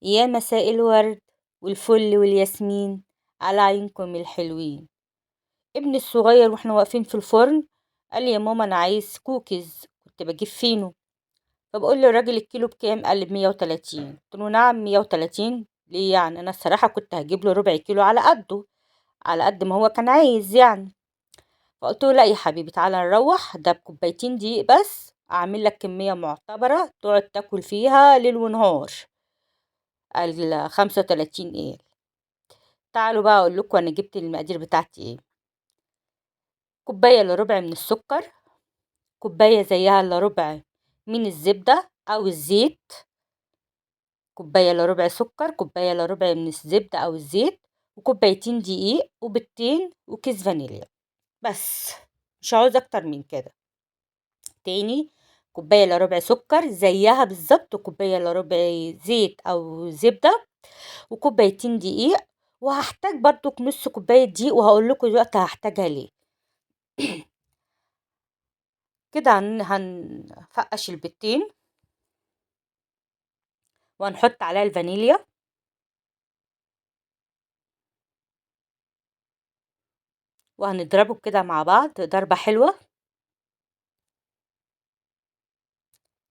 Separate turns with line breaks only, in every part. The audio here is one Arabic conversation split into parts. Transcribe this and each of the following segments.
يا مساء الورد والفل والياسمين على عيونكم الحلوين. ابني الصغير واحنا واقفين في الفرن قال لي يا ماما انا عايز كوكيز، كنت بجيب فينو. فبقول له الراجل الكيلو بكام؟ قال لي ب130. قلت له نعم 130 ليه؟ يعني انا الصراحه كنت هجيب له ربع كيلو على قده، على قد ما هو كان عايز يعني. فقلت له لا يا حبيبي تعالى نروح، ده بكوبايتين دقيق بس اعمل لك كميه معتبره تقعد تاكل فيها ليل ونهار. قال 35 ايه؟ تعالوا بقى اقول لكم انا جبت المقادير بتاعتي ايه. كوبايه الا ربع من السكر، كوبايه زيها الا ربع من الزبده او الزيت، كوبايه الا ربع سكر، كوبايه الا ربع من الزبده او الزيت، وكوبايتين دقيق وبيضتين وكيس فانيليا. بس مش عاوز اكتر من كده. تاني، كوبايه الا ربع سكر زيها بالظبط، وكوبايه الا ربع زيت او زبده، وكوبايتين دقيق. وهحتاج برضو نص كوبايه دقيق، وهقول لكم دلوقتي هحتاجها ليه. كده هنفقش البيضتين وهنحط عليها الفانيليا وهنضربه كده مع بعض ضربة حلوة.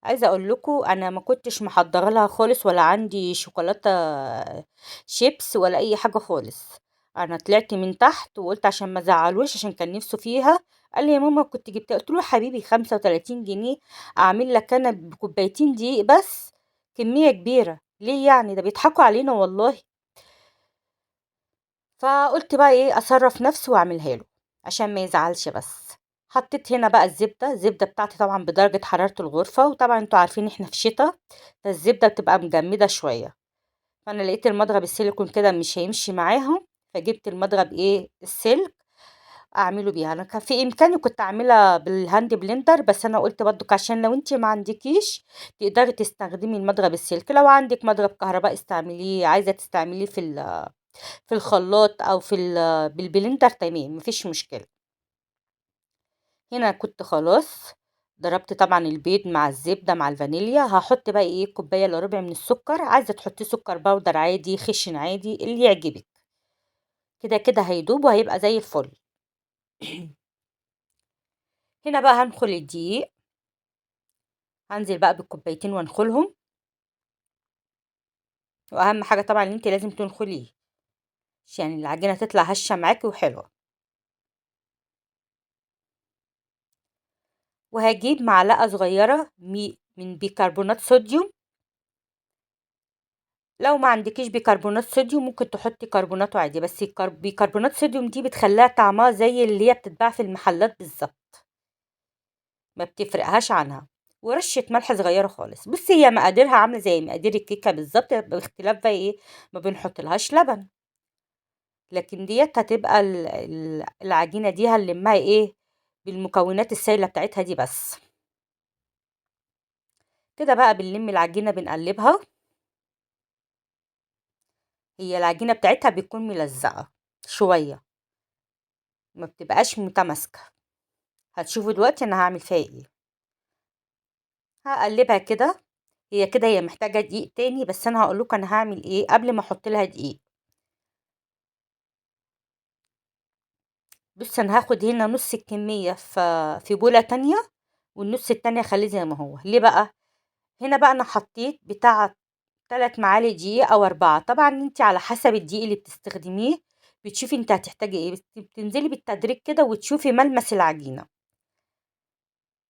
عايزة اقول لكم انا ما كنتش محضره لها خالص، ولا عندي شوكولاتة شيبس ولا اي حاجة خالص. انا طلعت من تحت وقلت عشان ما زعلوش، عشان كان نفسه فيها. قال لي يا ماما كنت جبتها، قلت له يا حبيبي 35 جنيه اعمل لك انا بكوبايتين دقيق بس كمية كبيرة ليه؟ يعني ده بيضحكوا علينا والله. فقلت بقى ايه اصرف نفسي واعملها له عشان ما يزعلش. بس حطيت هنا بقى الزبده بتاعتي طبعا بدرجه حراره الغرفه، وطبعا انتوا عارفين احنا في شتاء، فالزبده بتبقى مجمده شويه. فانا لقيت المضرب السيليكون كده مش هيمشي معاهم، فجبت المضرب ايه السلك اعمله بيها. انا كان في امكاني كنت اعملها بالهاند بلندر، بس انا قلت برضك عشان لو انت ما عندكيش تقدري تستخدمي المضرب السلك. لو عندك مضرب كهرباء استعمليه، عايزه تستعمليه في الخلاط او بالبلندر تمام مفيش مشكلة. هنا كنت خلاص ضربت طبعا البيض مع الزبدة مع الفانيليا. هحط بقى ايه كوباية الا ربع من السكر، عايزة تحطي سكر بودر عادي خشن عادي اللي يعجبك. كده كده هيدوب وهيبقى زي الفل. هنا بقى هنخل الدقيق، هنزل بقى بالكوبايتين وانخلهم. واهم حاجة طبعا ان انت لازم تنخليه عشان العجينة تطلع هشة معاكي وحلوة. وهجيب معلقة صغيرة من بيكربونات صوديوم. لو ما عندكيش بيكربونات صوديوم ممكن تحطي كربونات عادي، بس بيكربونات صوديوم دي بتخليها طعمها زي اللي هي بتتباع في المحلات بالظبط، ما بتفرقهاش عنها. ورشة ملح صغيرة خالص. بصي هي مقاديرها عاملة زي مقادير الكيكة بالظبط، باختلاف بقى ايه ما بنحطلهاش لبن. لكن ديت هتبقى العجينة دي هنلمها ايه بالمكونات السائلة بتاعتها دي بس. كده بقى بنلم العجينة بنقلبها. هي العجينة بتاعتها بتكون ملزقة شوية، ما بتبقاش متماسكة. هتشوفوا دلوقتي انا هعمل فيها ايه. هقلبها كده. هي كده هي محتاجة دقيق تاني، بس انا هقول لكم انا هعمل ايه قبل ما احط لها دقيق. بص انا هاخد هنا نص الكمية في بولة تانية، والنص التانية اخليه زي ما هو. ليه بقى؟ هنا بقى انا حطيت بتاع 3 معالق دقيق او 4، طبعا انت على حسب الدقيق اللي بتستخدميه بتشوفي انت هتحتاجي ايه، بس بتنزلي بالتدريج كده وتشوفي ملمس العجينة.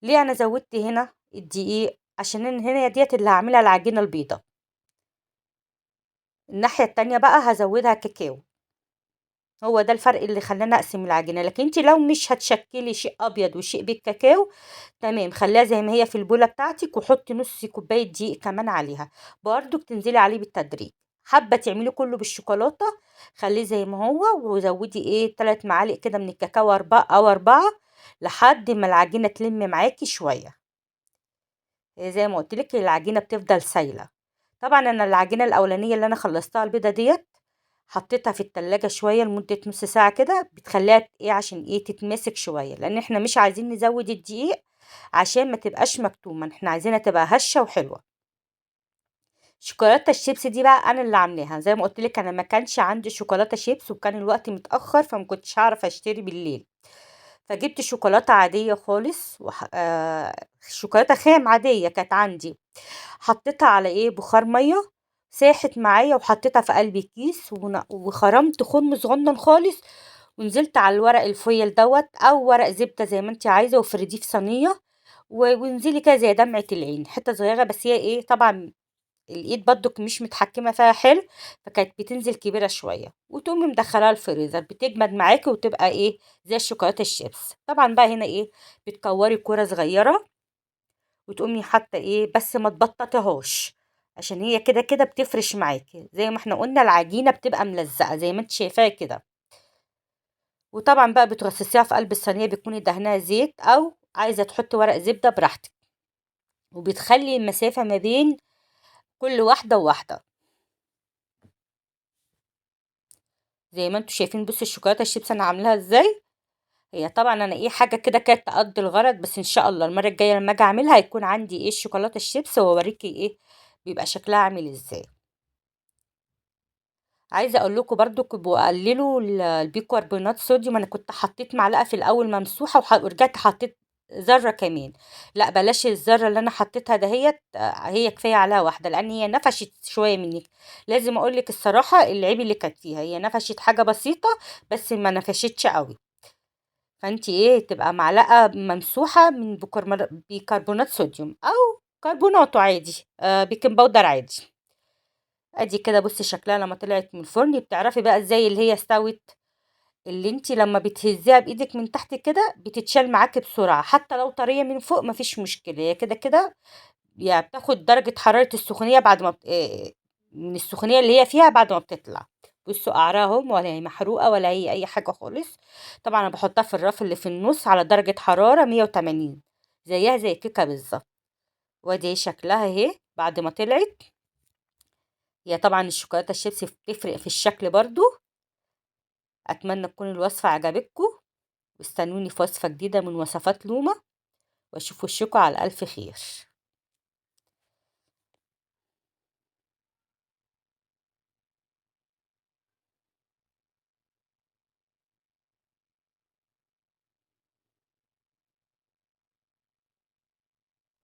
ليه انا زودت هنا الدقيق؟ عشان هنا ديت اللي هعملها العجينة البيضة. الناحية التانية بقى هزودها كاكاو. هو ده الفرق اللي خلاني اقسم العجينة. لكن انت لو مش هتشكلي شيء ابيض وشيء بالكاكاو تمام، خليها زي ما هي في البولة بتاعتك، وحطي نص كوباية دقيق كمان عليها. برضو بتنزلي عليه بالتدريج. حابة تعملي كله بالشوكولاتة خليه زي ما هو، وزودي ايه 3 معالق كده من الكاكاو، 4 لحد ما العجينة تلم معاكي شوية. زي ما قلت لك العجينة بتفضل سايلة. طبعا انا العجينة الاولانية اللي انا خلصتها البيضة ديت حطيتها في التلاجة شوية لمدة نص ساعة كده، بتخليها ايه عشان ايه تتماسك شوية، لان احنا مش عايزين نزود الدقيق عشان ما تبقاش مكتومة، احنا عايزينها تبقى هشة وحلوة. شوكولاتة الشيبس دي بقى أنا اللي عاملاها، زي ما قُلت لِك أنا ما كانش عندي شوكولاتة شيبس وكان الوقت متأخّر، فما كنتش هاعرف أشتري بالليل، فجِبت شوكولاتة عادية خالص شوكولاتة خام عادية كانت عندي، حطيتها على إيه، بُخار مَيّة، ساحت معايا وحطيتها في قلب كيس وخرمت خُرم صغنّن خالص ونزلت على الورق الفويل دوّة أو ورق زبدة زي ما أنتِ عايزة وافرديه في صينية وانزلي كده زي دمعة العين، حتّة صغيّرة بس هي إيه، طبعًا الإيد برضُك مش متحكمة فيها حلو، فكانت بتنزل كبيرة شوية، وتقومي مدخّلاها الفريزر بتجمد معاكِ وتبقى إيه، زي الشوكولاتة الشيبس. طبعًا بقى هنا إيه، بتكوّري كورة صغيّرة وتقومي حاطة إيه، بس ما تبطّطيهاش، عشان هي كده بتفرش معاكِ، زي ما إحنا قُلنا العجينة بتبقى ملزّقة زي ما أنتِ شايفاها كده. وطبعًا بقى بترصصيها في قلب الصينية بتكوني دهناها زيت أو عايزة تحطّي ورق زبدة براحتِك، وبتخلّي المسافة ما بين كل واحدة وواحدة. زي ما أنتم شايفين بُصّوا الشوكولاتة الشيبس أنا عاملاها إزاي، هي طبعًا أنا إيه حاجة كده كانت تأدّي الغرض، بس إن شاء الله المرّة الجاية لمّا آجي أعملها هيكون عندي إيه الشوكولاتة الشيبس وأوريكِ إيه بيبقى شكلها عامل إزاي. عايزة أقول لكم برضُك ابقوا قلّلوا البيكربونات صوديوم، أنا كنت حطيت معلقة في الأول ممسوحة ورجعت حطيت ذرّة كمان، لأ بلاش الذرّة اللي أنا حطيتها دهيّة هي كفاية عليها واحدة، لإن هي نفشت شوية منِّك، لازم أقول لِك الصراحة العيب اللي كانت فيها، هي نفشت حاجة بسيطة بس ما نفشتش أوي، فأنتِ إيه تبقى معلقة ممسوحة من بيكربونات صوديوم أو كربوناتو عادي بيكنج باودر عادي. أدي كده بُصّي شكلها لمّا طلعت من الفرن، بتعرفي بقى إزاي اللي هي استوت، اللي أنتِ لمّا بتهزّيها بإيدِك من تحت كده بتتشال معاكِ بسرعة، حتى لو طرية من فوق ما فيش مشكلة، هي كده يعني بتاخد درجة حرارة السخونية بعد ما من السخونية اللي هي فيها بعد ما بتطلع. بُصّوا قعرها أهو ولا هي محروقة ولا هي أي حاجة خالص، طبعًا أنا باحطها في الرف اللي في النُص على درجة حرارة 180 زيها زي الكيكة بالضبط، وأدي أهي شكلها أهي بعد ما طلعت. هي طبعًا الشوكولاتة الشيبسي بتفرق في الشكل برضه، أتمنى تكون الوصفة عجبتكم، واستنوني في وصفة جديدة من وصفات لومة، وأشوف وشكم على ألف خير.